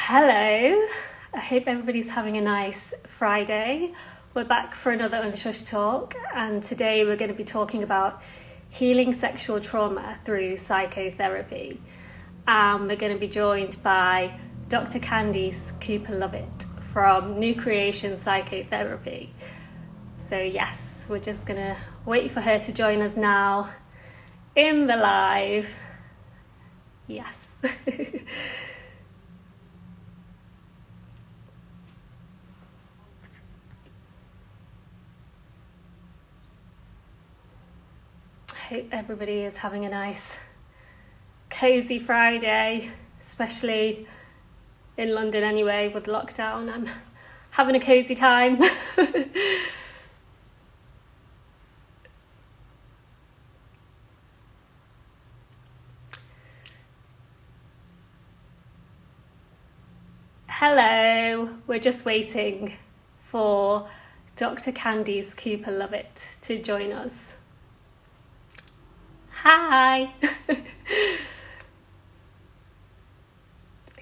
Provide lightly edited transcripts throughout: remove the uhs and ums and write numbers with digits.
Hello, I hope everybody's having a nice Friday. We're back for another UNSHUSHED talk, and today we're going to be talking about healing sexual trauma through psychotherapy. We're going to be joined by Dr Candice Lovett from New Creation Psychotherapy. So yes, we're just going to wait for her to join us now in the live. Yes. Hope everybody is having a nice cozy Friday, especially in London anyway with lockdown. I'm having a cozy time. Hello, we're just waiting for Dr Candice Lovett to join us. Hi.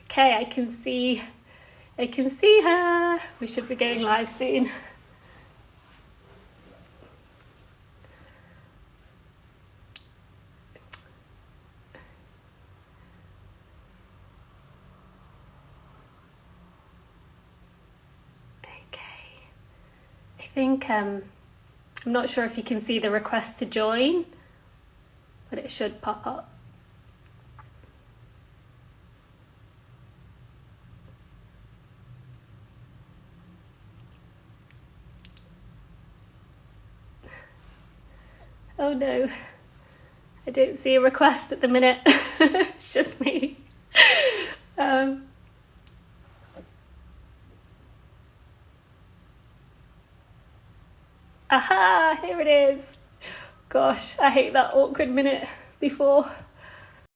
Okay, I can see her. We should be going live soon. Okay. I think I'm not sure if you can see the request to join, but it should pop up. Oh no, I don't see a request at the minute. It's just me. Aha, here it is. Gosh, I hate that awkward minute before.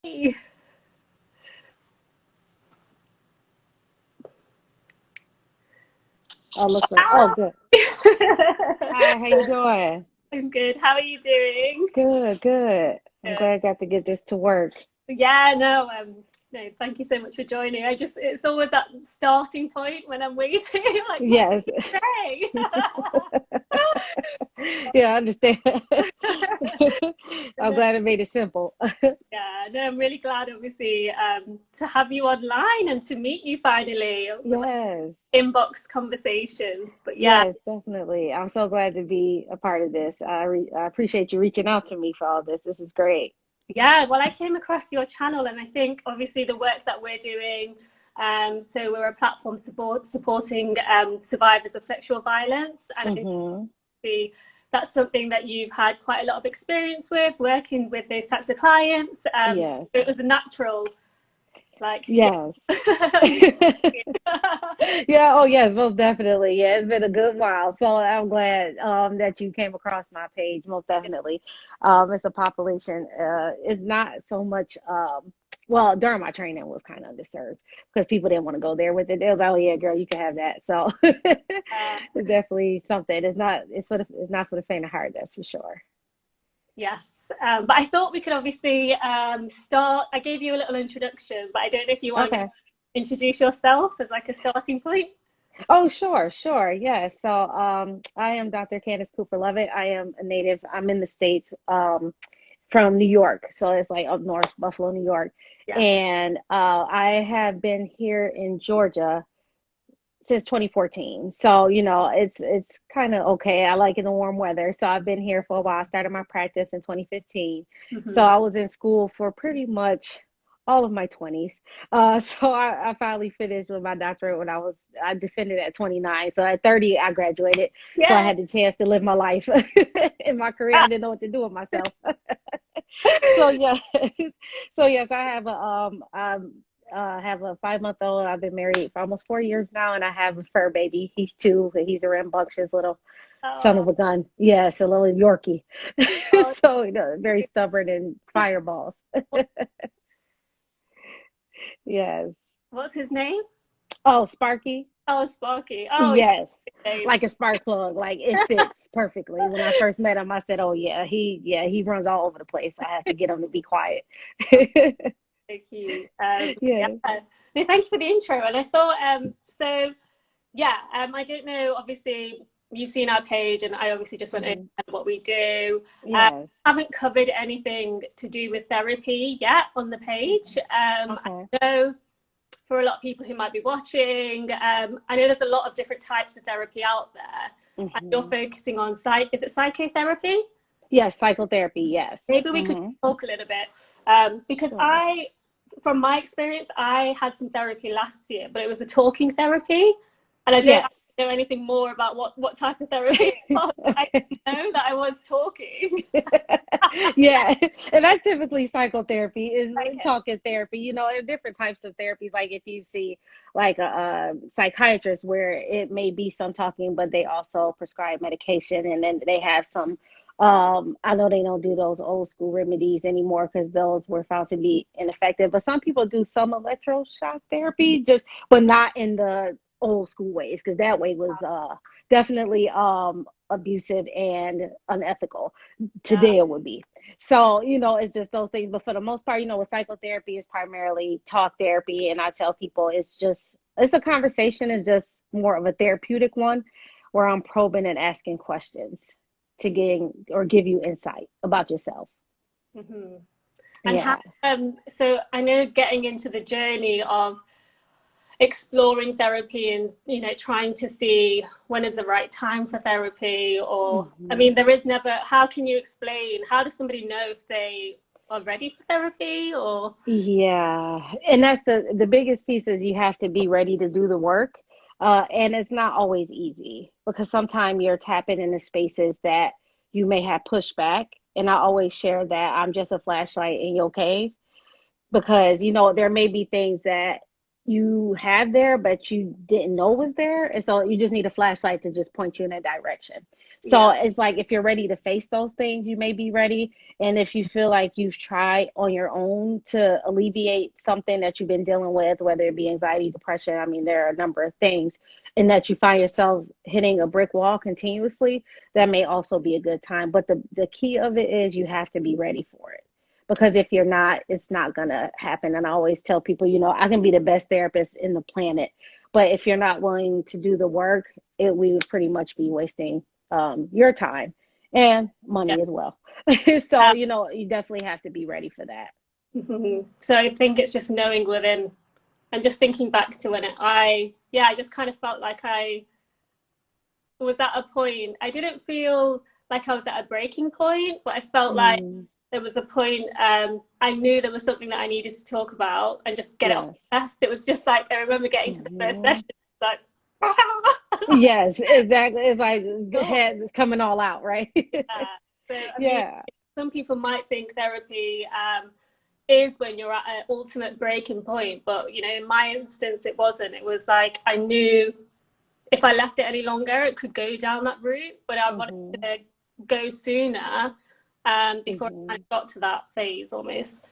Hey. Oh, looks like, oh, good. Hi, how you doing? I'm good. How are you doing? Good, good. I'm Good. glad I got to get this to work. Yeah, no, thank you so much for joining. It's always that starting point when I'm waiting, like, Yes. hey. Yeah, I understand. I'm glad it made it simple. Yeah, no, I'm really glad, obviously, to have you online and to meet you finally. Yes. Inbox conversations, but yeah. Yes, definitely. I'm so glad to be a part of this. I appreciate you reaching out to me for all this. This is great. Yeah, well, I came across your channel, and I think obviously the work that we're doing, so we're a platform supporting survivors of sexual violence, and Mm-hmm. that's something that you've had quite a lot of experience with, working with those types of clients. Yes. It was a natural, like, Yes. Yeah, oh yes, most definitely. Yeah, it's been a good while. So I'm glad that you came across my page, most definitely. It's a population, it's not so much well, during my training was kind of underserved because people didn't want to go there with it. They was like, oh yeah, girl, you can have that. So it's definitely something. It's not for the faint of heart, that's for sure. Yes, but I thought we could obviously start. I gave you a little introduction, but I don't know if you want to Okay. introduce yourself as like a starting point. Oh, sure, sure. Yes. So, I am Dr. Candice Lovett. I am a native. I'm in the States, from New York. So it's like up north, Buffalo, New York. Yeah. And I have been here in Georgia since 2014. So, it's kind of okay. I like in the warm weather. So I've been here for a while. I started my practice in 2015. So Mm-hmm. I was in school for pretty much all of my 20s. So I finally finished with my doctorate when I defended at 29. So at 30, I graduated. So I Yeah. had the chance to live my life in my career. I didn't know what to do with myself. So yes, so yes, I have a 5 month old. I've been married for almost 4 years now, and I have a fur baby. He's 2, and he's a rambunctious little son Oh, of a gun. Yes, a little Yorkie. oh, So very stubborn and fireballs. Yes. what's his name? Oh, Sparky. Oh, Sparky. Oh, yeah. Yes, like Names. a spark plug. Like it fits perfectly. When I first met him, I said, "Oh yeah, he runs all over the place. I have to get him to be quiet." Thank you. Yes. No, thank you for the intro. And I thought, I don't know, obviously, you've seen our page, and I obviously just went over what we do. Yes. Haven't covered anything to do with therapy yet on the page. Okay. I know for a lot of people who might be watching, I know there's a lot of different types of therapy out there. And you're focusing on is it psychotherapy? Yes, psychotherapy, yes. Maybe we could talk a little bit, because Sure. from my experience, I had some therapy last year, but it was a talking therapy, and I don't Yes. know anything more about what type of therapy it was. I didn't know that I was talking. Yeah, and that's typically psychotherapy is Okay. talking therapy. You know, and different types of therapies. Like if you see like a psychiatrist where it may be some talking, but they also prescribe medication, and then they have some. I know they don't do those old school remedies anymore because those were found to be ineffective. But some people do some electroshock therapy, but not in the old school ways, because that way was definitely abusive and unethical. Today it would be. So, you know, it's just those things. But for the most part, you know, with psychotherapy is primarily talk therapy. And I tell people it's a conversation, it's just more of a therapeutic one where I'm probing and asking questions to give you insight about yourself. Mm-hmm. And how, Yeah. so I know getting into the journey of exploring therapy and, you know, trying to see when is the right time for therapy, or I Mhm. mean, there is never, how can you explain, how does somebody know if they are ready for therapy? Or Yeah, and that's the biggest piece is you have to be ready to do the work. And it's not always easy because sometimes you're tapping into spaces that you may have pushed back. And I always share that I'm just a flashlight in your cave, because you know there may be things that you have there but you didn't know was there, and so you just need a flashlight to just point you in a direction. So yeah, it's like if you're ready to face those things, you may be ready. And if you feel like you've tried on your own to alleviate something that you've been dealing with, whether it be anxiety, depression, I mean there are a number of things, and that you find yourself hitting a brick wall continuously, that may also be a good time. But the key of it is you have to be ready for it, because if you're not, it's not going to happen. And I always tell people, you know, I can be the best therapist in the planet, but if you're not willing to do the work, we would pretty much be wasting your time and yeah. money as well. So, you know, you definitely have to be ready for that. So I think it's just knowing within. I'm just thinking back to when I just kind of felt like I was at a point. I didn't feel like I was at a breaking point, but I felt like Mm, there was a point. I knew there was something that I needed to talk about and just get it off yes. my chest. It was just like I remember getting to the first Hmm. session, like, Yes, exactly. It's like oh, head is coming all out, right? yeah. So I mean, Yeah. some people might think therapy is when you're at an ultimate breaking point, but you know, in my instance, it wasn't. It was like I knew if I left it any longer, it could go down that route, but I wanted Hmm. to go sooner, before I Hmm. got to that phase almost.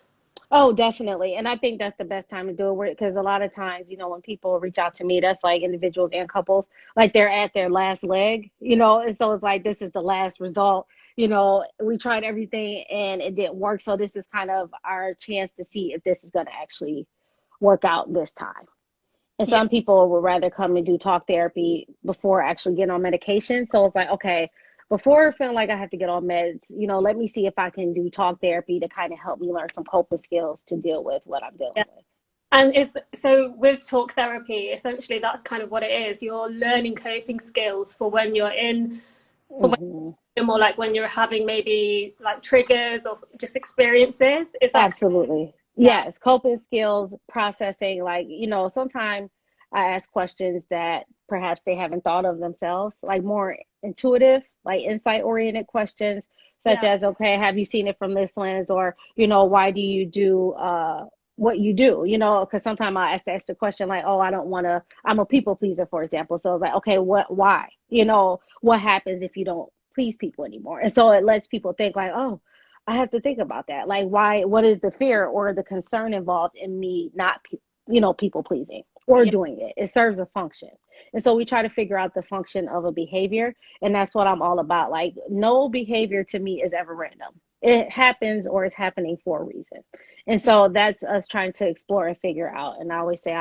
Oh, definitely. And I think that's the best time to do it, because a lot of times, you know, when people reach out to me, that's like individuals and couples, like they're at their last leg, you know, and so it's like this is the last result. You know, we tried everything and it didn't work. So this is kind of our chance to see if this is going to actually work out this time. And Yeah, some people would rather come and do talk therapy before actually getting on medication. So it's like, okay, before feeling like I have to get on meds, you know, let me see if I can do talk therapy to kind of help me learn some coping skills to deal with what I'm dealing yeah. with. And it's so with talk therapy, essentially that's kind of what it is. You're learning coping skills for when you're in, for when Hmm. you're more like when you're having maybe like triggers or just experiences. Is that, Absolutely. yeah, Yes. Coping skills, processing, like, you know, sometimes I ask questions that perhaps they haven't thought of themselves, like more intuitive, like insight oriented questions, such yeah, as, okay, have you seen it from this lens? Or, you know, why do you do what you do? You know, because sometimes I ask the question like, oh, I don't want to, I'm a people pleaser, for example. So it's like, okay, why? You know, what happens if you don't please people anymore? And so it lets people think like, oh, I have to think about that. Like, why? What is the fear or the concern involved in me not, you know, people pleasing or yeah. doing it? It serves a function, and so we try to figure out the function of a behavior, and that's what I'm all about. Like, no behavior to me is ever random. It happens or it's happening for a reason. And so that's us trying to explore and figure out. And I always say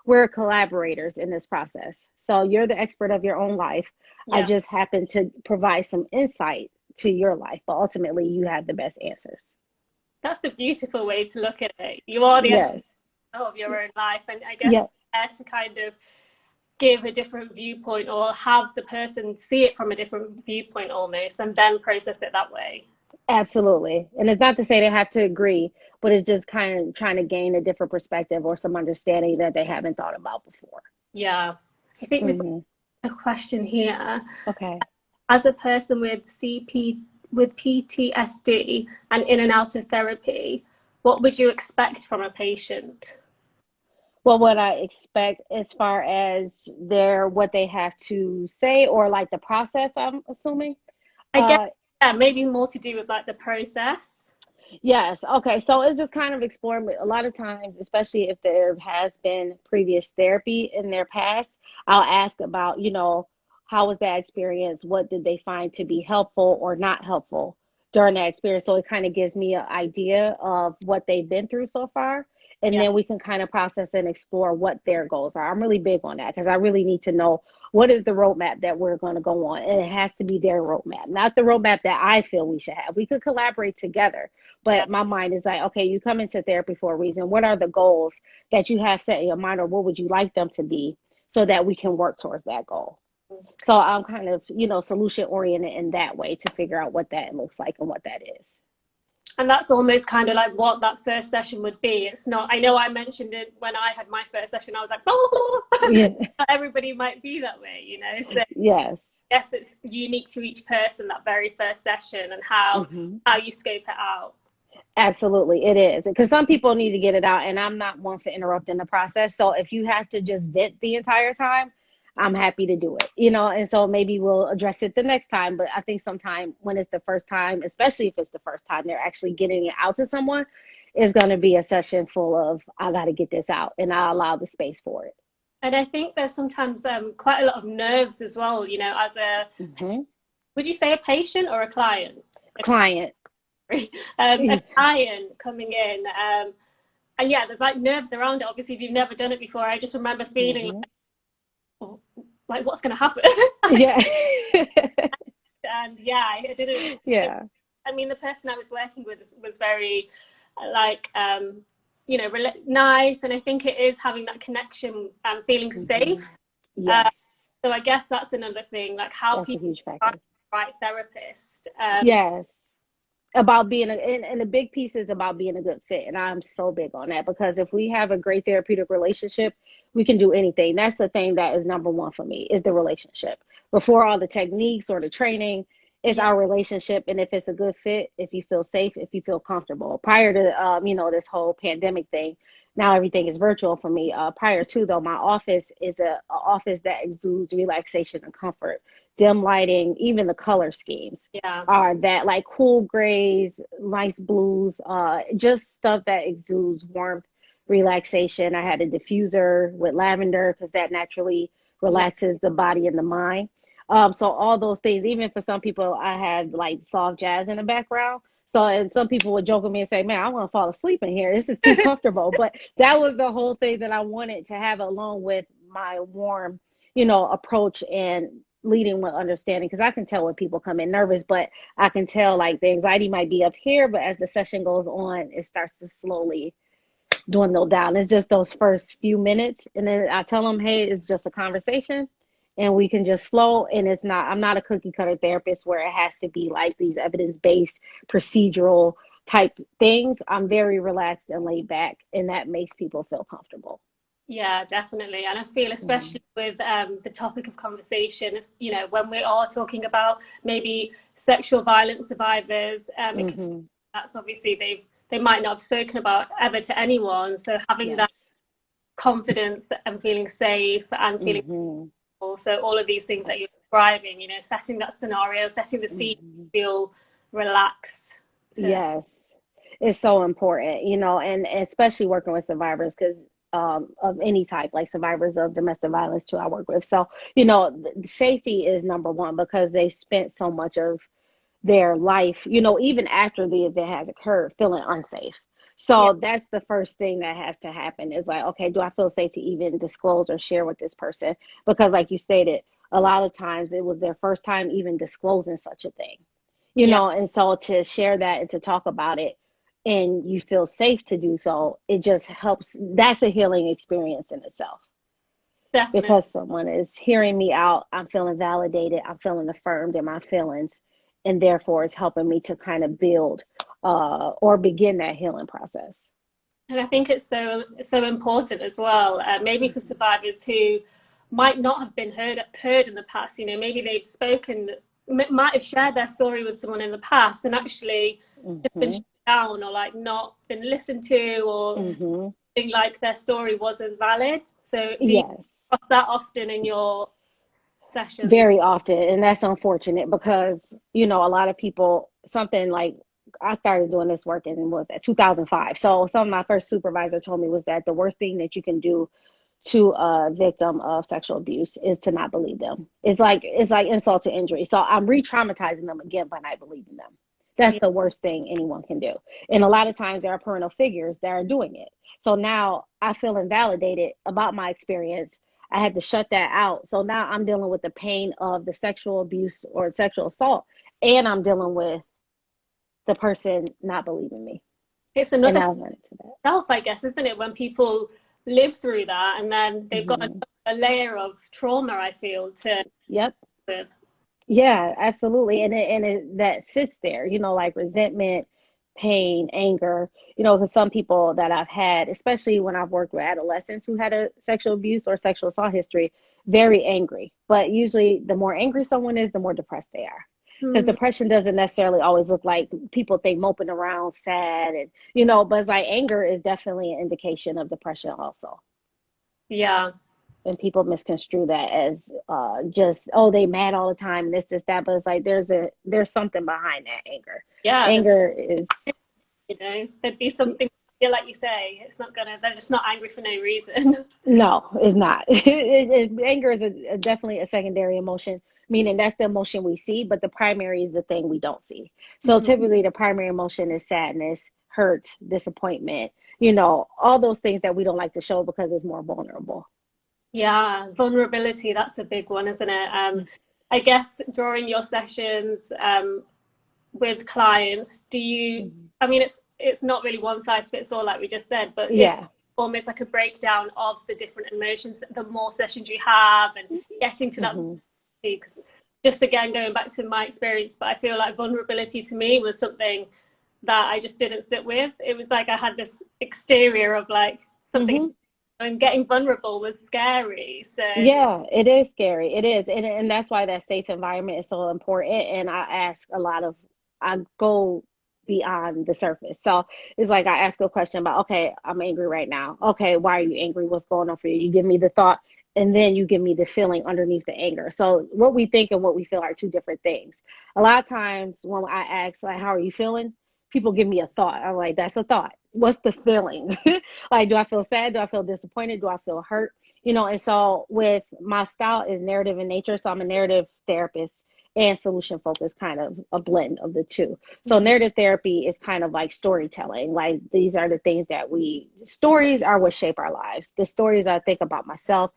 we're collaborators in this process. So you're the expert of your own life. I Yeah. just happen to provide some insight to your life, but ultimately you have the best answers. That's a beautiful way to look at it. You are the expert Yes. of your own life, and I guess Yeah, to kind of give a different viewpoint or have the person see it from a different viewpoint almost, and then process it that way. absolutely. And it's not to say they have to agree, but it's just kind of trying to gain a different perspective or some understanding that they haven't thought about before. Yeah. I think we've got Hmm. a question here. Okay. As a person with PTSD and in and out of therapy, what would you expect from a patient? Well, what I expect as far as what they have to say or like the process, I'm assuming. I guess, Uh, yeah, maybe more to do with like the process. yes. Okay. So it's just kind of exploring a lot of times, especially if there has been previous therapy in their past, I'll ask about, how was that experience? What did they find to be helpful or not helpful during that experience? So it kind of gives me an idea of what they've been through so far. And Yeah. then we can kind of process and explore what their goals are. I'm really big on that because I really need to know what is the roadmap that we're going to go on. And it has to be their roadmap, not the roadmap that I feel we should have. We could collaborate together, Yeah. but my mind is like, okay, you come into therapy for a reason. What are the goals that you have set in your mind, or what would you like them to be so that we can work towards that goal? So I'm kind of, solution oriented in that way to figure out what that looks like and what that is. And that's almost kind of like what that first session would be. It's not, I know I mentioned it when I had my first session, I was like, Yeah. everybody might be that way, you know? So Yes. I guess it's unique to each person, that very first session, and how you scope it out. Absolutely, it is. Because some people need to get it out, and I'm not one for interrupting the process. So if you have to just vent the entire time, I'm happy to do it, and so maybe we'll address it the next time. But I think sometime when it's the first time, especially if it's the first time they're actually getting it out to someone, is going to be a session full of, I got to get this out, and I allow the space for it. And I think there's sometimes quite a lot of nerves as well, you know, as Hmm. would you say a patient or a client? Client. A client coming in. And yeah, there's like nerves around it. Obviously, if you've never done it before, I just remember feeling Hmm. oh, like what's going to happen? Yeah. And yeah, I didn't. Yeah. I mean, the person I was working with was very like, you know, nice. And I think it is having that connection and feeling Hmm. safe. Uh, Yes. so I guess that's another thing, like how That's a people huge find factor. the right therapist. Yes. About being and the big piece is about being a good fit, and I'm so big on that because if we have a great therapeutic relationship, we can do anything. That's the thing that is number one for me, is the relationship before all the techniques or the training. Is Yeah, our relationship, and if it's a good fit, if you feel safe, if you feel comfortable. Prior to this whole pandemic thing, now everything is virtual for me. Prior to, though, my office is a office that exudes relaxation and comfort. Dim lighting, even the color schemes yeah, are that like cool grays, nice blues, just stuff that exudes warmth, relaxation. I had a diffuser with lavender because that naturally yeah. relaxes the body and the mind. So all those things, even for some people, I had like soft jazz in the background. So, and some people would joke with me and say, man, I want to fall asleep in here. This is too comfortable. But that was the whole thing that I wanted to have along with my warm, approach and leading with understanding. Because I can tell when people come in nervous, but I can tell like the anxiety might be up here, but as the session goes on, it starts to slowly dwindle down. It's just those first few minutes. And then I tell them, hey, it's just a conversation and we can just flow. And I'm not a cookie cutter therapist where it has to be like these evidence based procedural type things. I'm very relaxed and laid back, and that makes people feel comfortable. Yeah, definitely. And I feel, Mm-hmm. especially with the topic of conversation, you know, when we are talking about maybe sexual violence survivors, Mm-hmm. that's obviously they might not have spoken about ever to anyone. So having that Yes. confidence and feeling safe and feeling Mm-hmm. also all of these things that you're describing, you know, setting that scenario, setting the scene, Mm-hmm. feel relaxed. To Yes. It's so important, and especially working with survivors because of any type, like survivors of domestic violence too, I work with. So, safety is number one because they spent so much of their life, even after the event has occurred, feeling unsafe. Yeah, So that's the first thing that has to happen is like, okay, do I feel safe to even disclose or share with this person? Because like you stated, a lot of times it was their first time even disclosing such a thing, yeah, and so to share that and to talk about it and you feel safe to do so, it just helps. That's a healing experience in itself definitely. because someone is hearing me out. I'm feeling validated. I'm feeling affirmed in my feelings. And therefore, it's helping me to kind of build or begin that healing process. And I think it's so important as well, maybe for survivors who might not have been heard in the past. Maybe they've spoken, might have shared their story with someone in the past, and actually just been Mm-hmm. shut down or like not been listened to, or Mm-hmm. feeling like their story wasn't valid. So do you Yes. cross that often in your sessions? Very often. And that's unfortunate because, a lot of people, something like I started doing this work in was at 2005. So some of my first supervisor told me was that the worst thing that you can do to a victim of sexual abuse is to not believe them. It's like insult to injury. So I'm re-traumatizing them again by not believing them. That's Yeah, the worst thing anyone can do. And a lot of times there are parental figures that are doing it. So now I feel invalidated about my experience. I had to shut that out. So now I'm dealing with the pain of the sexual abuse or sexual assault, and I'm dealing with the person not believing me. it's And another now I'm running to that. self, I guess, isn't it? When people live through that and then they've got Mm-hmm. a layer of trauma, I feel, to Yep. with. Yeah, absolutely. And that sits there, like resentment, pain, anger, for some people that I've had, especially when I've worked with adolescents who had a sexual abuse or sexual assault history, very angry. But usually the more angry someone is, the more depressed they are. Because Hmm. depression doesn't necessarily always look like people think moping around, sad, and but it's like anger is definitely an indication of depression also. Yeah, And people misconstrue that as just, oh, they mad all the time and this that, but it's like there's something behind that anger. yeah. Anger is There'd be something. Yeah, like you say, it's not gonna. They're just not angry for no reason. no, it's not. Anger is definitely a secondary emotion, meaning that's the emotion we see, but the primary is the thing we don't see. So Mhm. typically the primary emotion is sadness, hurt, disappointment, all those things that we don't like to show because it's more vulnerable. Yeah, vulnerability. That's a big one, isn't it? I guess during your sessions with clients, do you? Mhm. I mean, it's not really one size fits all, like we just said, but it's Yeah. almost like a breakdown of the different emotions. The more sessions you have, and getting to that, Hmm. because just again going back to my experience, but I feel like vulnerability to me was something that I just didn't sit with. It was like I had this exterior of like something, Hmm. and getting vulnerable was scary. So Yeah, it is scary. It is. And that's why that safe environment is so important. And I go beyond the surface. So it's like I ask a question about, okay, I'm angry right now. Okay, why are you angry? What's going on for you? You give me the thought and then you give me the feeling underneath the anger. So what we think and what we feel are two different things. A lot of times when I ask, like, how are you feeling? People give me a thought. I'm like, that's a thought. What's the feeling? Like, do I feel sad? Do I feel disappointed? Do I feel hurt? And so with my style is narrative in nature. So I'm a narrative therapist and solution focused, kind of a blend of the two. So mhm. narrative therapy is kind of like storytelling. Like these are the things stories are what shape our lives. The stories I think about myself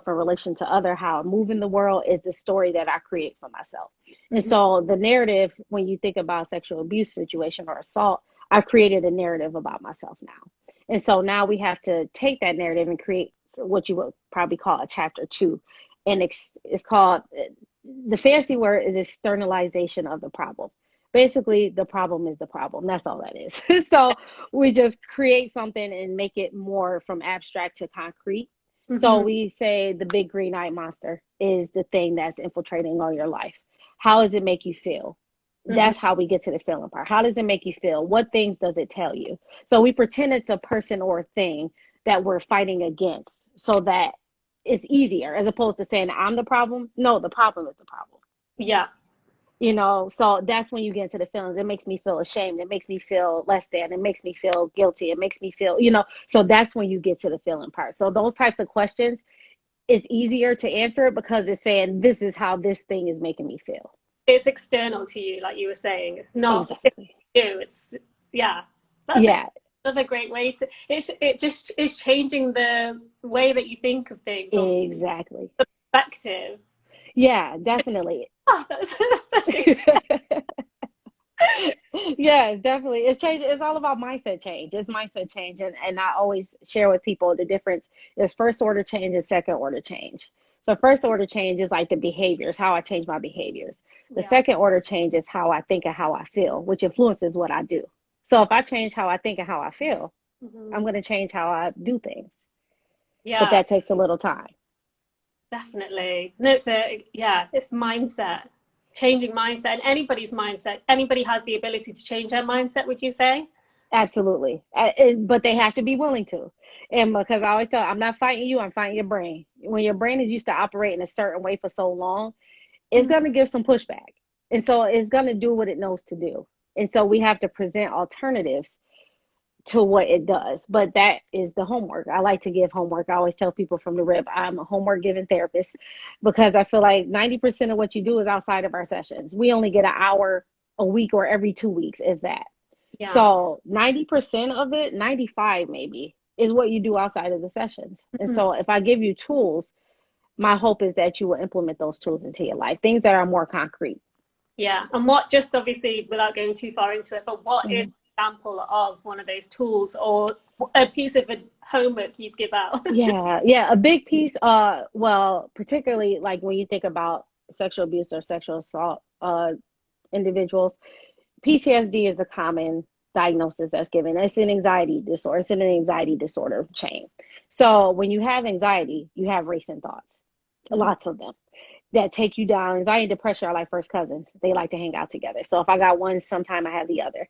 in relation to other, how I move in the world is the story that I create for myself. And Mhm. so the narrative, when you think about sexual abuse situation or assault, I've created a narrative about myself now. And so now we have to take that narrative and create what you would probably call a chapter two. And it's called, the fancy word is externalization of the problem. Basically, the problem is the problem. That's all that is. So we just create something and make it more from abstract to concrete. So Mhm. we say the big green eyed monster is the thing that's infiltrating all your life. How does it make you feel? Mhm. That's how we get to the feeling part. How does it make you feel? What things does it tell you? So we pretend it's a person or a thing that we're fighting against so that it's easier as opposed to saying I'm the problem. No, the problem is the problem. Yeah. So that's when you get into the feelings. It makes me feel ashamed. It makes me feel less than. It makes me feel guilty. It makes me feel, so that's when you get to the feeling part. So those types of questions, it's easier to answer it because it's saying this is how this thing is making me feel. it's external to you, like you were saying. It's not Exactly. you. It's yeah. That's Yeah, another great way to. It just is changing the way that you think of things or exactly. the perspective. Yeah, definitely. Oh, that's such a Yeah, definitely. It's change. It's all about mindset change. It's mindset change. And I always share with people the difference is first order change and second order change. So first order change is like the behaviors, how I change my behaviors. The yeah. second order change is how I think and how I feel, which influences what I do. So if I change how I think and how I feel, I'm Hmm. going to change how I do things. But Yeah, that takes a little time. definitely. No, it's it's mindset, changing mindset, and anybody's mindset. Anybody has the ability to change their mindset. Would you say? Absolutely. But they have to be willing to. And because I always tell, I'm not fighting you, I'm fighting your brain. When your brain is used to operating a certain way for so long, it's Mhm. going to give some pushback. And so it's going to do what it knows to do. And so we have to present alternatives to what it does. But that is the homework. I like to give homework. I always tell people from the rip, I'm a homework giving therapist because I feel like 90% of what you do is outside of our sessions. We only get an hour a week or every 2 weeks, if that. Yeah. So 90% of it, 95 maybe, is what you do outside of the sessions. And Mhm. so if I give you tools, my hope is that you will implement those tools into your life, things that are more concrete. Yeah. And what, just obviously, without going too far into it, but what is Mhm. an example of one of those tools or a piece of homework you'd give out? Yeah, a big piece, well, particularly like when you think about sexual abuse or sexual assault, individuals, PTSD is the common diagnosis that's given. It's an anxiety disorder. It's an anxiety disorder chain. So when you have anxiety, you have racing thoughts, Mhm. lots of them that take you down. Anxiety and depression are like first cousins. They like to hang out together. So if I got one, sometime I have the other.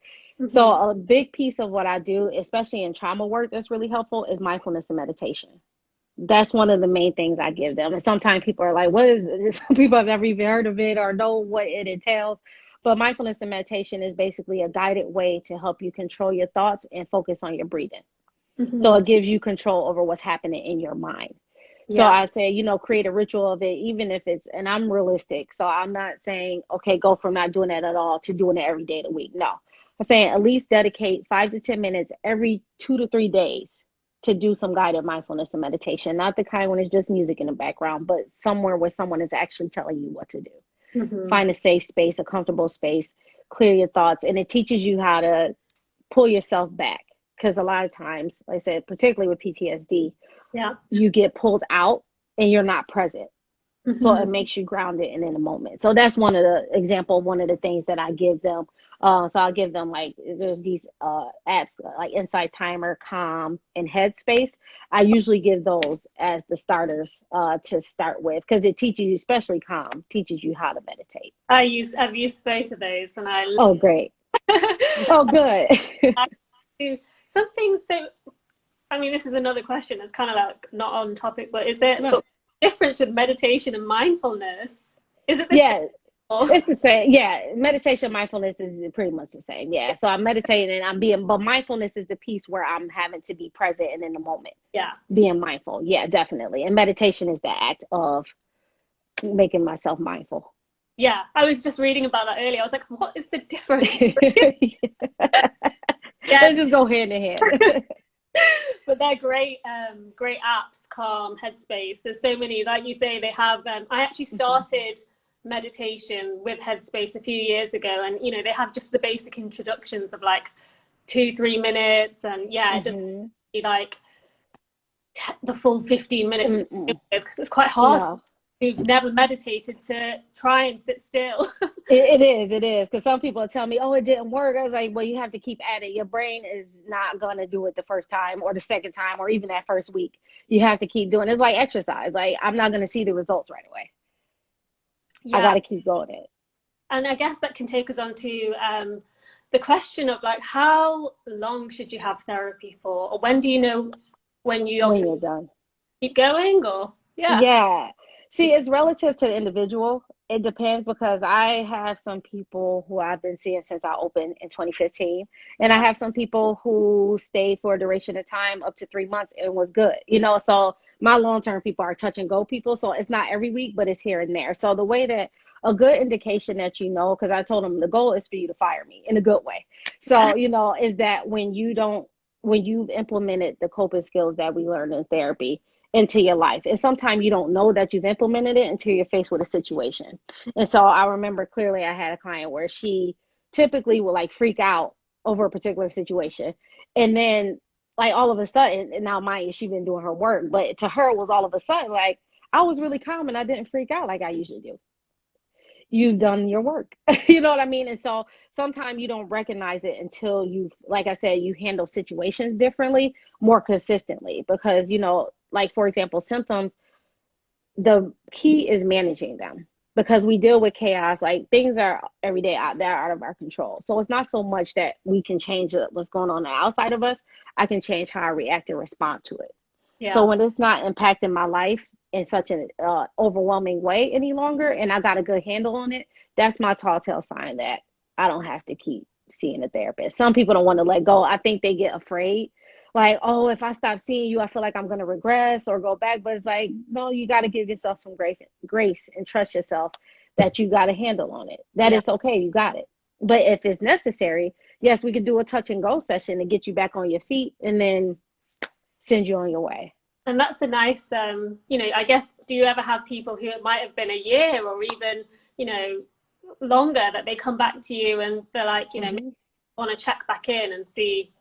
So Mhm. a big piece of what I do, especially in trauma work, that's really helpful is mindfulness and meditation. That's one of the main things I give them. And sometimes people are like, what is it? Some people have never even heard of it or know what it entails. But mindfulness and meditation is basically a guided way to help you control your thoughts and focus on your breathing. So Mhm. it gives you control over what's happening in your mind. So Yeah. I say, create a ritual of it, even if it's, and I'm realistic. So I'm not saying, okay, go from not doing it at all to doing it every day of the week. No, I'm saying at least dedicate 5 to 10 minutes every 2 to 3 days to do some guided mindfulness and meditation. Not the kind when it's just music in the background, but somewhere where someone is actually telling you what to do. Mhm. Find a safe space, a comfortable space, clear your thoughts. And it teaches you how to pull yourself back. Because a lot of times, like I said, particularly with PTSD, Yeah. you get pulled out and you're not present. So it Mhm. makes you grounded and in the moment. So that's one of the things that I give them. So I'll give them like, there's these apps like Insight Timer, Calm, and Headspace. I usually give those as the starters to start with because it teaches you, especially Calm, teaches you how to meditate. I've used both of those, and I Oh, great. Oh, good. I do some things. So, I mean, this is another question. It's kind of like not on topic, but is there No. but difference with meditation and mindfulness? Is it the Yeah, same? it's the same. Yeah, meditation, mindfulness is pretty much the same. Yeah. So I'm meditating and but mindfulness is the piece where I'm having to be present and in the moment, Yeah, being mindful. Yeah, definitely. And meditation is the act of making myself mindful. yeah. I was just reading about that earlier. I was like, what is the difference? Yeah, They just go hand in hand. but they're great, great apps. Calm, Headspace. There's so many. Like you say, they have. I actually Mhm. started meditation with Headspace a few years ago, and they have just the basic introductions of like 2-3 minutes, and yeah, it doesn't Mhm. be like the full 15 minutes to begin Mm-mm. with because it's quite hard No. who've never meditated to try and sit still. It is. Because some people tell me, oh, it didn't work. I was like, well, you have to keep at it. Your brain is not going to do it the first time or the second time or even that first week. You have to keep doing it. It's like exercise. Like, I'm not going to see the results right away. I Yeah, got to keep going it and I guess that can take us on to the question of like how long should you have therapy for, or when do you know when you when obviously you're done. keep going, or yeah. Yeah. See, it's relative to the individual. It depends because I have some people who I've been seeing since I opened in 2015. And I Yeah. have some people who stayed for a duration of time up to 3 months and was good. So my long-term people are touch and go people. So it's not every week, but it's here and there. So the way that a good indication that, because I told them the goal is for you to fire me in a good way. So, is that when you've implemented the coping skills that we learned in therapy into your life, and sometimes you don't know that you've implemented it until you're faced with a situation. And so I remember clearly I had a client where she typically would like freak out over a particular situation. And then like all of a sudden, and now mind you, she's been doing her work, but to her it was all of a sudden like I was really calm and I didn't freak out like I usually do. You've done your work. You know what I mean? And so sometimes you don't recognize it until you've, like I said, you handle situations differently, more consistently, because, like for example, symptoms, the key is managing them, because we deal with chaos. Like things are every day out there out of our control. So it's not so much that we can change what's going on outside of us. I can change how I react and respond to it. Yeah. So when it's not impacting my life in such an overwhelming way any longer, and I got a good handle on it, that's my tall tale sign that I don't have to keep seeing a therapist. Some people don't want to let go. I think they get afraid. Like, oh, if I stop seeing you, I feel like I'm going to regress or go back. But it's like, no, you got to give yourself some grace and trust yourself that you got a handle on it. That it's okay. You got it. But if it's necessary, yes, we could do a touch and go session to get you back on your feet and then send you on your way. And that's a nice, I guess, do you ever have people who it might have been a year or even, longer that they come back to you and they're like, want to check back in and see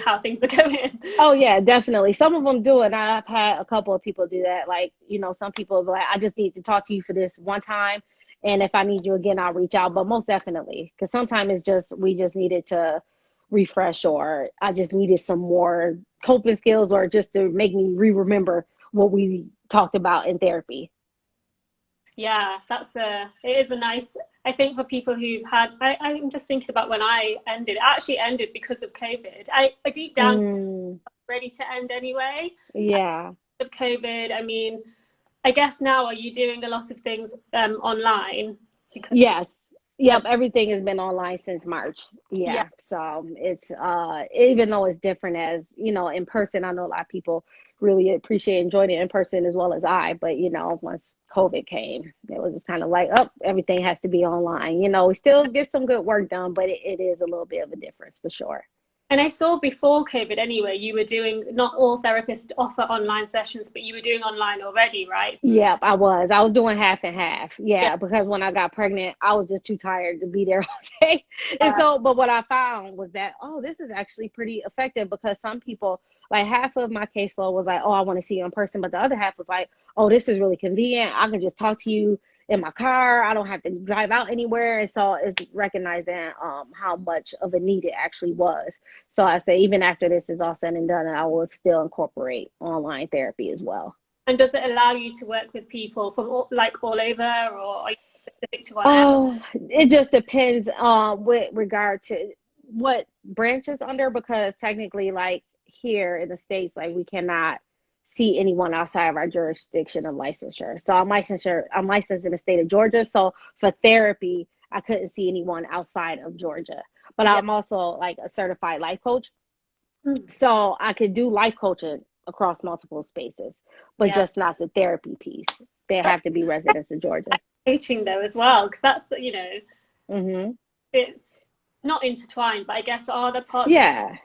how things are going? Oh yeah, definitely. Some of them do it. I've had a couple of people do that. Like, some people are like, I just need to talk to you for this one time. And if I need you again, I'll reach out. But most definitely, because sometimes we just needed to refresh, or I just needed some more coping skills, or just to make me remember what we talked about in therapy. Yeah, it is a nice, I think for people who've had, I'm just thinking about when I ended, it actually ended because of COVID. I deep down ready to end anyway. Yeah. Of COVID, I mean, I guess now, are you doing a lot of things online? Yes. Yep, everything has been online since March. Yeah. So it's even though it's different as, in person, I know a lot of people really appreciate enjoying it in person as well as I, but once COVID came, it was just kind of like, everything has to be online. We still get some good work done, but it is a little bit of a difference for sure. And I saw before COVID anyway, you were doing, not all therapists offer online sessions, but you were doing online already, right? Yep, I was doing half and half. Yeah, because when I got pregnant, I was just too tired to be there all day. And so, but what I found was that, this is actually pretty effective, because some people, like half of my caseload was like, I want to see you in person. But the other half was like, this is really convenient. I can just talk to you in my car. I don't have to drive out anywhere. And so it's recognizing how much of a need it actually was. So I say, even after this is all said and done, I will still incorporate online therapy as well. And does it allow you to work with people from all over, or are you specific to one? It just depends with regard to what branch is under, because technically, like here in the States, like we cannot see anyone outside of our jurisdiction of licensure. So I'm licensed in the state of Georgia. So for therapy, I couldn't see anyone outside of Georgia. But I'm also like a certified life coach. So I could do life coaching across multiple spaces, but just not the therapy piece. They have to be residents of Georgia. Coaching though as well, because that's, it's not intertwined, but I guess are the parts. Yeah.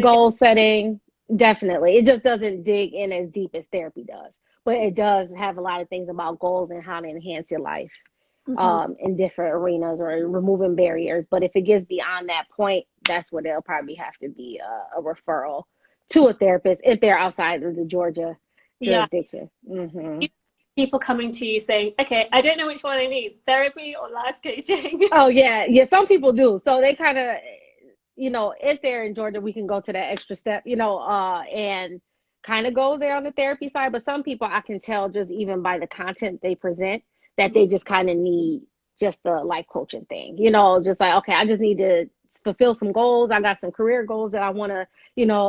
Goal setting. Definitely. It just doesn't dig in as deep as therapy does, but it does have a lot of things about goals and how to enhance your life in different arenas, or removing barriers. But if it gets beyond that point, that's where there'll probably have to be a referral to a therapist if they're outside of the Georgia jurisdiction. People coming to you saying, okay, I don't know which one I need, therapy or life coaching. Oh, yeah. Yeah, some people do. So they kind of, if they're in Georgia, we can go to that extra step, and kind of go there on the therapy side. But some people, I can tell just even by the content they present, that they just kind of need just the life coaching thing, just like, okay, I just need to fulfill some goals. I got some career goals that I want to,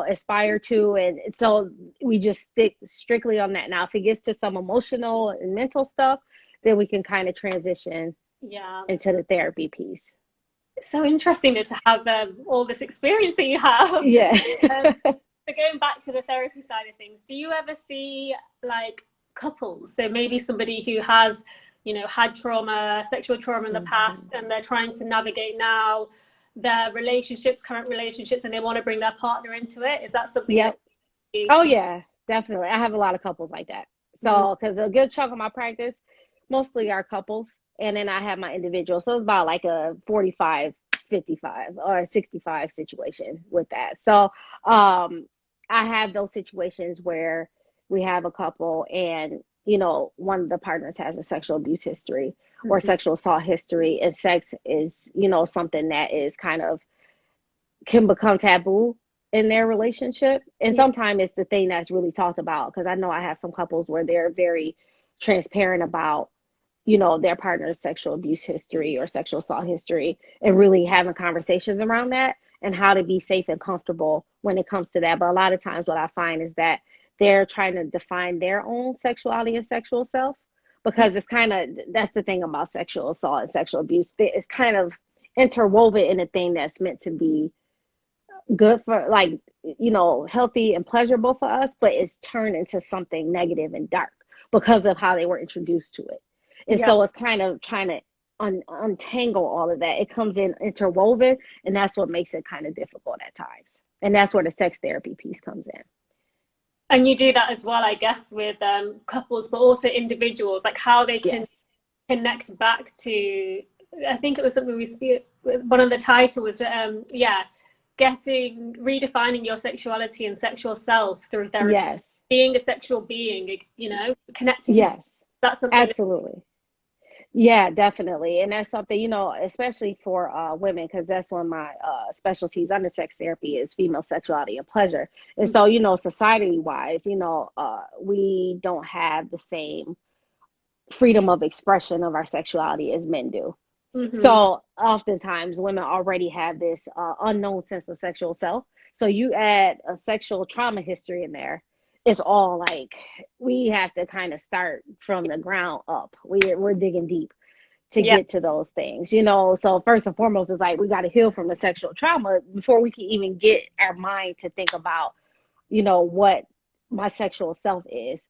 aspire to. And so we just stick strictly on that. Now, if it gets to some emotional and mental stuff, then we can kind of transition into the therapy piece. It's so interesting to have all this experience that you have. Yeah. So going back to the therapy side of things, do you ever see like couples? So maybe somebody who has had trauma, sexual trauma in the past, and they're trying to navigate now their relationships, current relationships, and they want to bring their partner into it? Is that something? Yep. Oh yeah, definitely. I have a lot of couples like that. So, because a good chunk of my practice mostly are couples, and then I have my individual. So it's about like a 45-55 or a 65 situation with that. So I have those situations where we have a couple and, one of the partners has a sexual abuse history or sexual assault history, and sex is, something that is kind of can become taboo in their relationship. And sometimes it's the thing that's really talked about, because I know I have some couples where they're very transparent about, their partner's sexual abuse history or sexual assault history, and really having conversations around that and how to be safe and comfortable when it comes to that. But a lot of times what I find is that they're trying to define their own sexuality and sexual self, because it's kind of, that's the thing about sexual assault and sexual abuse. It's kind of interwoven in a thing that's meant to be good for, like, healthy and pleasurable for us, but it's turned into something negative and dark because of how they were introduced to it. And so it's kind of trying to untangle all of that. It comes in interwoven, and that's what makes it kind of difficult at times. And that's where the sex therapy piece comes in. And you do that as well, I guess, with couples, but also individuals, like how they can connect back to, I think it was something one of the title was, redefining your sexuality and sexual self through therapy. Being a sexual being, connecting. That's something. Absolutely. Yeah, definitely. And that's something, especially for women, because that's one of my specialties under sex therapy is female sexuality and pleasure. And so, society wise, we don't have the same freedom of expression of our sexuality as men do. So oftentimes women already have this unknown sense of sexual self. So you add a sexual trauma history in there, it's all like we have to kind of start from the ground up. We're digging deep to get to those things, So first and foremost, it's like we got to heal from the sexual trauma before we can even get our mind to think about, what my sexual self is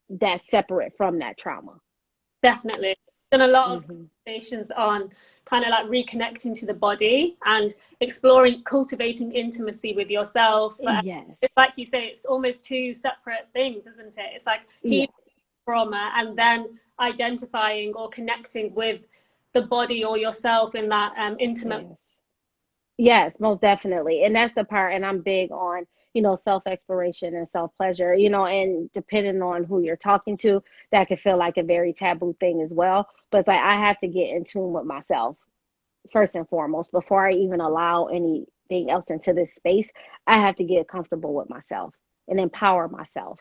that's separate from that trauma. Definitely. Done a lot of conversations on kind of like reconnecting to the body and exploring, cultivating intimacy with yourself. It's like you say, it's almost two separate things, isn't it? It's like healing trauma and then identifying or connecting with the body or yourself in that intimate. Yes, most definitely. And that's the part, and I'm big on, self-exploration and self-pleasure, and depending on who you're talking to, that can feel like a very taboo thing as well. But it's like I have to get in tune with myself first and foremost before I even allow anything else into this space. I have to get comfortable with myself and empower myself,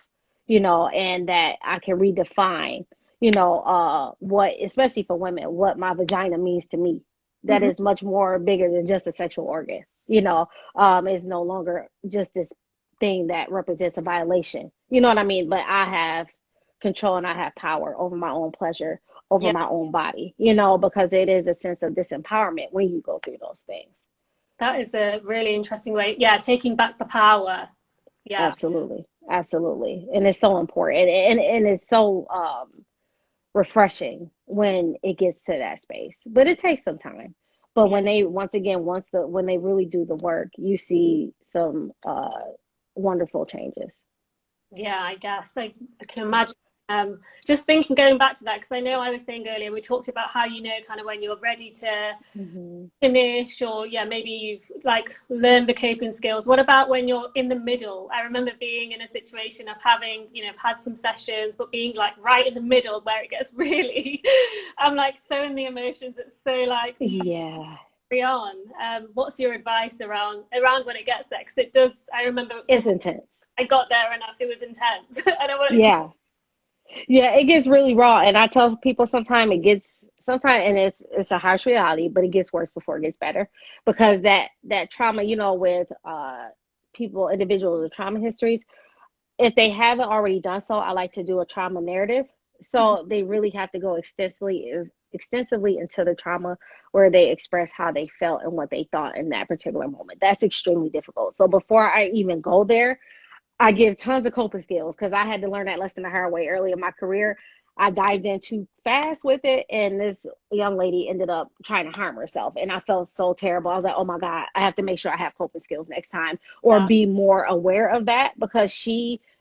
and that I can redefine, what, especially for women, what my vagina means to me. That is much more bigger than just a sexual organ, it's no longer just this thing that represents a violation, you know what I mean? But I have control and I have power over my own pleasure, over my own body, because it is a sense of disempowerment when you go through those things. That is a really interesting way. Taking back the power. Absolutely. And it's so important. And it's so refreshing when it gets to that space, but it takes some time. But when they when they really do the work, you see some wonderful changes. I guess I can imagine. Just thinking, going back to that, because I know I was saying earlier, we talked about how kind of when you're ready to finish, or maybe you've like learned the coping skills. What about when you're in the middle? I remember being in a situation of having had some sessions, but being like right in the middle where it gets really I'm like so in the emotions. It's so like carry on. What's your advice around when it gets there? Because it does. I remember it's intense. I got there and it was intense. I don't want to. Yeah, it gets really raw, and I tell people sometimes, and it's a harsh reality, but it gets worse before it gets better, because that trauma, with individuals with trauma histories, if they haven't already done so, I like to do a trauma narrative. So they really have to go extensively into the trauma, where they express how they felt and what they thought in that particular moment. That's extremely difficult. So before I even go there, I give tons of coping skills, because I had to learn that lesson the hard way early in my career. I dived in too fast with it, and this young lady ended up trying to harm herself. And I felt so terrible. I was like, oh my God, I have to make sure I have coping skills next time, or Yeah. be more aware of that, because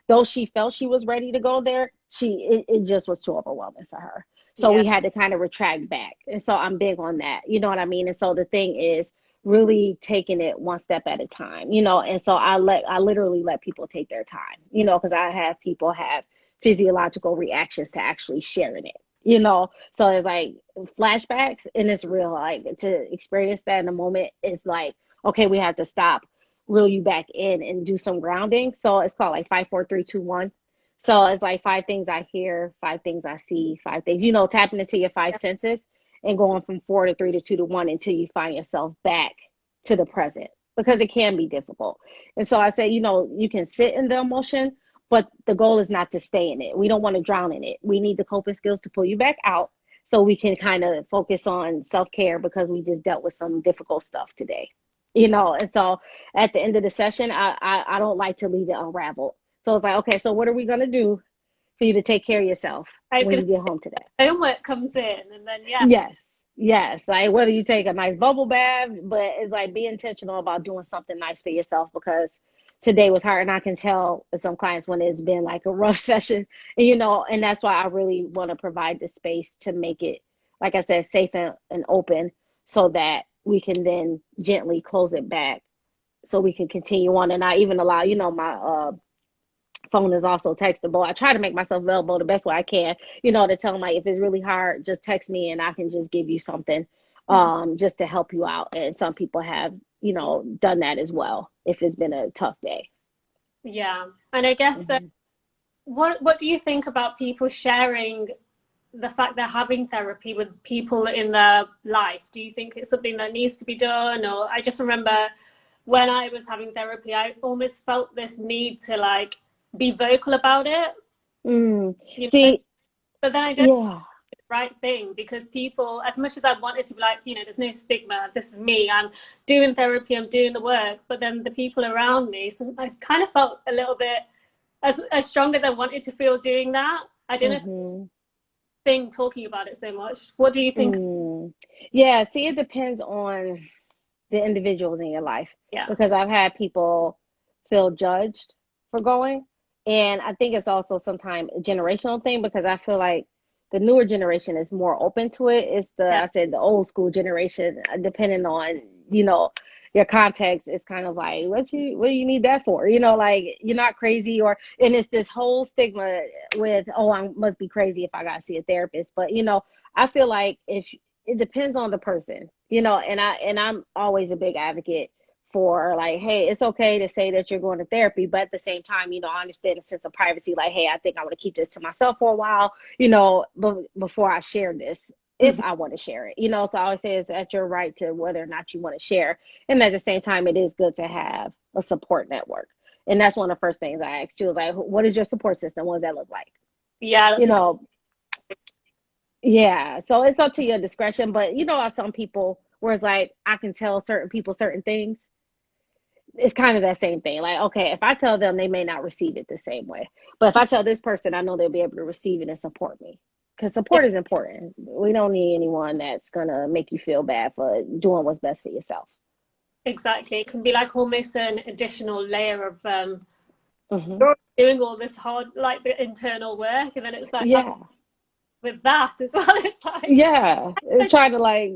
though she felt she was ready to go there, it just was too overwhelming for her. So Yeah. we had to kind of retract back. And so I'm big on that. You know what I mean? And so the thing is really taking it one step at a time, and so I literally let people take their time, because I have people have physiological reactions to actually sharing it, so it's like flashbacks, and it's real. Like, to experience that in a moment is like, okay, we have to stop, reel you back in, and do some grounding. So it's called like 5, 4, 3, 2, 1. So it's like 5 things I hear, 5 things I see, 5 things, tapping into your 5 senses, and going from 4 to 3 to 2 to 1 until you find yourself back to the present, because it can be difficult. And so I say, you can sit in the emotion, but the goal is not to stay in it. We don't want to drown in it. We need the coping skills to pull you back out, so we can kind of focus on self-care, because we just dealt with some difficult stuff today. And so at the end of the session, I don't like to leave it unraveled. So it's like, okay, so what are we going to do for you to take care of yourself I was when gonna you get home today? say, homework comes in, and then yeah. Yes. Like, whether you take a nice bubble bath, but it's like, be intentional about doing something nice for yourself, because today was hard. And I can tell with some clients when it's been like a rough session, and that's why I really want to provide the space to make it, like I said, safe and open, so that we can then gently close it back, so we can continue on. And I even allow, my phone is also textable. I try to make myself available the best way I can, to tell them, like, if it's really hard, just text me and I can just give you something, just to help you out. And some people have, done that as well, if it's been a tough day. Yeah. And I guess that what do you think about people sharing the fact they're having therapy with people in their life? Do you think it's something that needs to be done? Or I just remember when I was having therapy, I almost felt this need to like be vocal about it. See, But then I don't yeah. do the right thing, because people, as much as I wanted to be like, there's no stigma, this is me, I'm doing therapy, I'm doing the work, but then the people around me, so I kind of felt a little bit, as strong as I wanted to feel doing that, I don't know if thing talking about it so much. What do you think? Yeah, see, it depends on the individuals in your life, Yeah. because I've had people feel judged for going. And I think it's also sometimes a generational thing, because I feel like the newer generation is more open to it. It's I said, the old school generation, depending on, your context, it's kind of like, what do you need that for? Like, you're not crazy, and it's this whole stigma with, oh, I must be crazy if I got to see a therapist. But, I feel like it depends on the person, and I'm always a big advocate for, like, hey, it's okay to say that you're going to therapy, but at the same time, I understand a sense of privacy. Like, hey, I think I want to keep this to myself for a while, before I share this, if I want to share it, so I always say it's at your right to whether or not you want to share. And at the same time, it is good to have a support network. And that's one of the first things I asked you, is like, what is your support system? What does that look like? Yeah. Yeah. So it's up to your discretion. But some people where it's like, I can tell certain people certain things. It's kind of that same thing. Like, okay, if I tell them, they may not receive it the same way. But if I tell this person, I know they'll be able to receive it and support me. Because support is important. We don't need anyone that's going to make you feel bad for doing what's best for yourself. Exactly. It can be like almost an additional layer of Mm-hmm. you're doing all this hard, like the internal work, and then it's like, Yeah. with that as well, it's like, Yeah. It's trying to like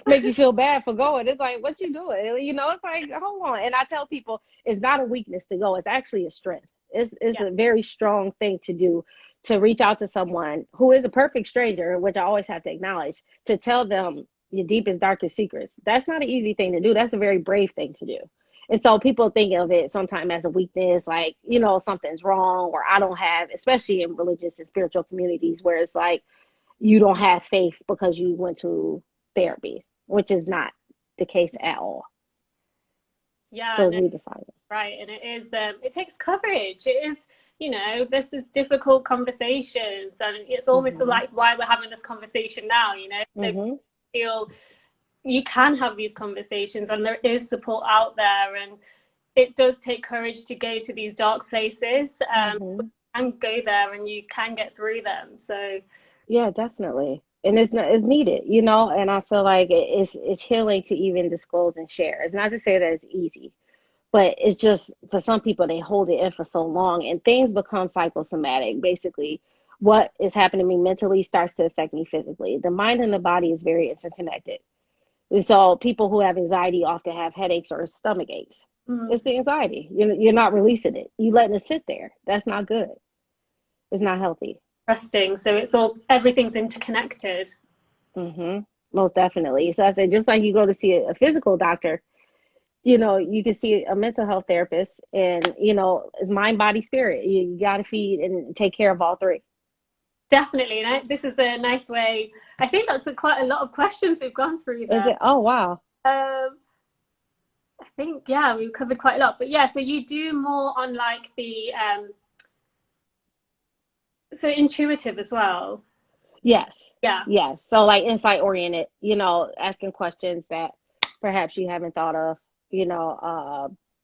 make you feel bad for going. It's like, what you doing? It's like, hold on. And I tell people, it's not a weakness to go. It's actually a strength. It's a very strong thing to do, to reach out to someone who is a perfect stranger, which I always have to acknowledge, to tell them your deepest, darkest secrets. That's not an easy thing to do. That's a very brave thing to do. And so people think of it sometimes as a weakness, like, something's wrong, or I don't have, especially in religious and spiritual communities, where it's like, you don't have faith because you went to therapy, which is not the case at all. Yeah, So no, redefine it. right. And it is, it takes courage. It is, this is difficult conversations, and it's almost like why we're having this conversation now, so feel you can have these conversations, and there is support out there, and it does take courage to go to these dark places. can go there and you can get through them. So Yeah, definitely. And it's needed, and I feel like it's healing to even disclose and share. It's not to say that it's easy, but it's just for some people they hold it in for so long and things become psychosomatic. Basically, what is happening to me mentally starts to affect me physically. The mind and the body is very interconnected. And so people who have anxiety often have headaches or stomach aches. It's the anxiety. You're not releasing it. You letting it sit there. That's not good. It's not healthy. interesting. So it's all, everything's interconnected. Most definitely. So I said, just like you go to see a physical doctor, you can see a mental health therapist, and it's mind, body, spirit. You got to feed and take care of all three. Definitely. And this is a nice way. I think that's quite a lot of questions we've gone through Is there. it? Oh, wow. I think, yeah, we've covered quite a lot. But yeah, so you do more on like the, so intuitive as well. Yes. Yeah. Yes. So like insight oriented, asking questions that perhaps you haven't thought of,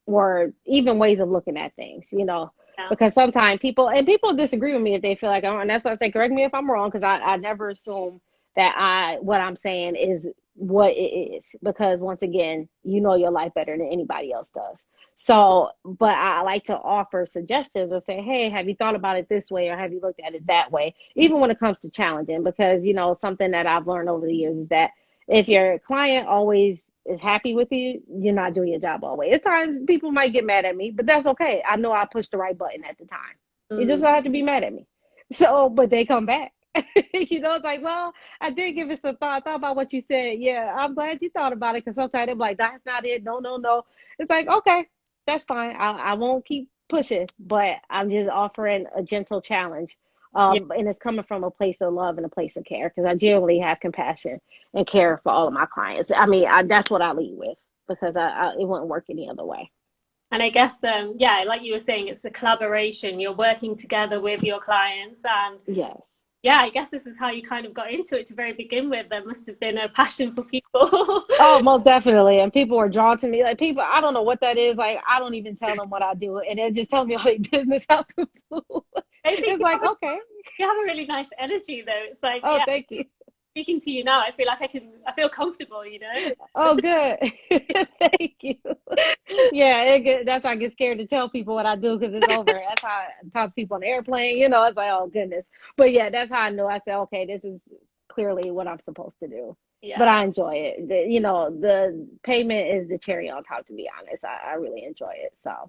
or even ways of looking at things, Yeah. because sometimes people disagree with me if they feel like I'm, and that's why I say, correct me if I'm wrong, because I never assume that what I'm saying is what it is, because once again, you know your life better than anybody else does. So, but I like to offer suggestions or say, hey, have you thought about it this way, or have you looked at it that way? Even when it comes to challenging, because, something that I've learned over the years is that if your client always is happy with you, you're not doing your job always. It's times people might get mad at me, but that's okay. I know I pushed the right button at the time. You just don't have to be mad at me. So, but they come back. It's like, well, I did give it some thought. I thought about what you said. Yeah, I'm glad you thought about it, because sometimes they're like, that's not it. No, no, no. It's like, okay, that's fine. I won't keep pushing, but I'm just offering a gentle challenge. Yeah. And it's coming from a place of love and a place of care, because I genuinely have compassion and care for all of my clients. I mean, that's what I lead with, because it wouldn't work any other way. And I guess, yeah, like you were saying, it's a collaboration. You're working together with your clients. And Yes. yeah, I guess this is how you kind of got into it to very begin with. There must have been a passion for people. Oh, most definitely. And people were drawn to me. Like people, I don't know what that is. Like I don't even tell them what I do, and they just tell me all their business how to do. I think It's like, okay. you have a really nice energy, though. It's like, Oh, yeah, thank you. speaking to you now, I feel like I feel comfortable. Oh, good. Thank you. Yeah, that's why I get scared to tell people what I do, because it's over. That's how I talk to people on the airplane. It's like, oh goodness. But yeah, that's how I know. I say, okay, this is clearly what I'm supposed to do. But Yeah. I enjoy it. The payment is the cherry on top, to be honest. I really enjoy it. So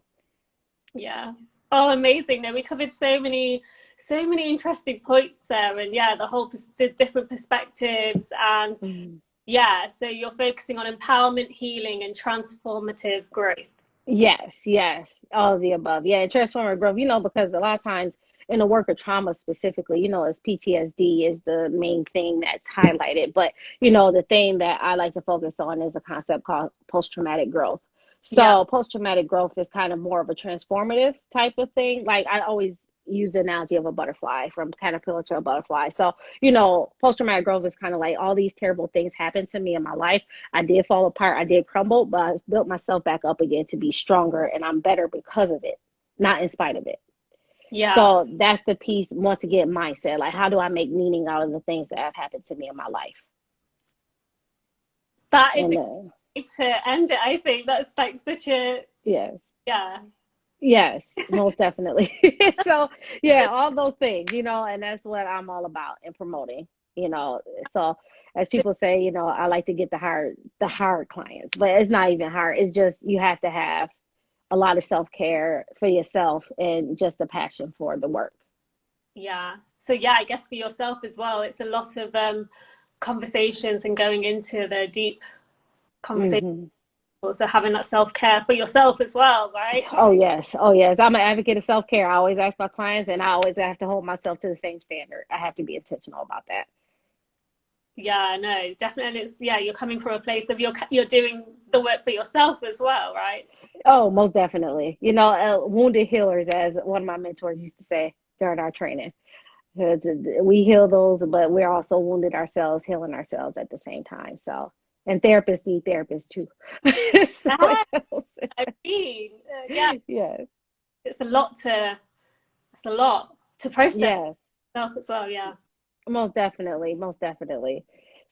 Yeah. Oh, amazing. Now we covered so many interesting points there, and yeah, the different perspectives, and mhm. yeah, so you're focusing on empowerment, healing, and transformative growth. Yes, yes, all of the above. Yeah, and transformative growth, because a lot of times in the work of trauma specifically, as PTSD is the main thing that's highlighted. But, the thing that I like to focus on is a concept called post-traumatic growth. Yeah. So post-traumatic growth is kind of more of a transformative type of thing. Like I always use the analogy of a butterfly, from caterpillar to a butterfly. So, post-traumatic growth is kind of like all these terrible things happened to me in my life. I did fall apart, I did crumble, but I built myself back up again to be stronger, and I'm better because of it, not in spite of it. Yeah. So that's the piece, once again, mindset. Like, how do I make meaning out of the things that have happened to me in my life? That is And a way to end it, I think. That's like such a, yes, yeah. yes, most definitely. So yeah, all those things, and that's what I'm all about and promoting. So as people say, I like to get the hard clients, but it's not even hard. It's just you have to have a lot of self-care for yourself and just a passion for the work. Yeah. So yeah, I guess for yourself as well, it's a lot of conversations and going into the deep conversations. Hmm. Also having that self-care for yourself as well, right? Oh yes, oh yes. I'm an advocate of self-care. I always ask my clients, and I always have to hold myself to the same standard. I have to be intentional about that. Yeah, no, definitely. It's, yeah, you're coming from a place of you're doing the work for yourself as well, right? Oh, most definitely. Wounded healers, as one of my mentors used to say during our training. Because we heal those, but we're also wounded ourselves, healing ourselves at the same time. So, and therapists need therapists too. So Yeah, it goes. I mean, yeah, Yes. it's a lot to it's a lot to process Yes. yourself as well. Yeah. Most definitely, most definitely.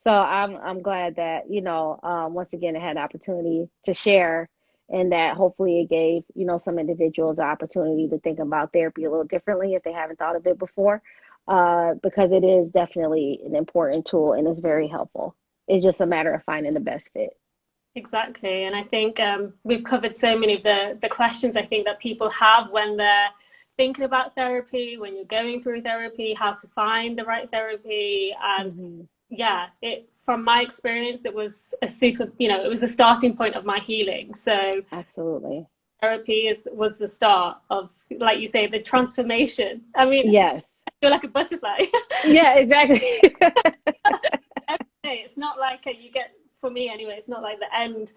So I'm glad that, once again, I had the opportunity to share, and that hopefully it gave, some individuals an opportunity to think about therapy a little differently if they haven't thought of it before, because it is definitely an important tool and it's very helpful. It's just a matter of finding the best fit. Exactly. And I think we've covered so many of the questions I think that people have when they're thinking about therapy, when you're going through therapy, how to find the right therapy. And Hmm. yeah, from my experience, it was a super, it was the starting point of my healing. So Absolutely. therapy was the start of, like you say, the transformation. I mean, Yes. I feel like a butterfly. Yeah, exactly. Every day. It's not like you get, for me anyway, it's not like the end.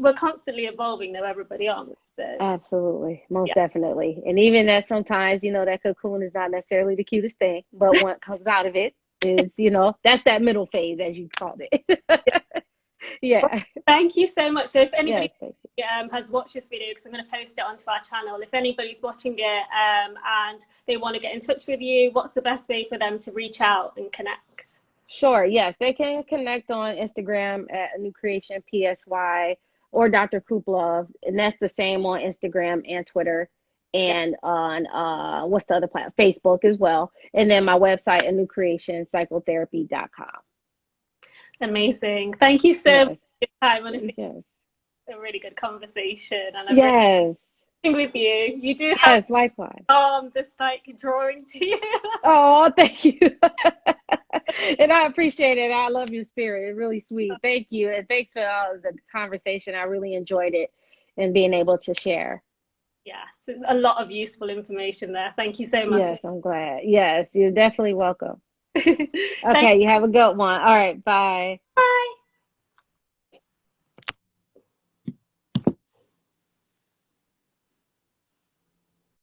We're constantly evolving though, everybody on. So Absolutely. Most yeah. definitely. And even that sometimes, that cocoon is not necessarily the cutest thing, but what comes out of it is, that's that middle phase, as you called it. Well, Yeah. thank you so much. So if Yes. anybody Thank you. has watched this video, because I'm going to post it onto our channel, if anybody's watching it and they want to get in touch with you, what's the best way for them to reach out and connect? Sure. Yes. They can connect on Instagram at A New Creation PSY or Dr. Kuplov. And that's the same on Instagram and Twitter Yeah, and on what's the other platform? Facebook as well. And then my website, A New Creation Psychotherapy.com. amazing. Thank you so much Yes. for your time. Honestly, Yes. it's a really good conversation, and I'm really Yes. with you. You do have Yes. Likewise. this like drawing to you. Oh, thank you. And I appreciate it. I love your spirit. It's really sweet. Thank you. And thanks for all the conversation. I really enjoyed it and being able to share. Yes, a lot of useful information there. Thank you so much. Yes, I'm glad. Yes, you're definitely welcome. Thank Okay, you have a good one. All right, bye. you.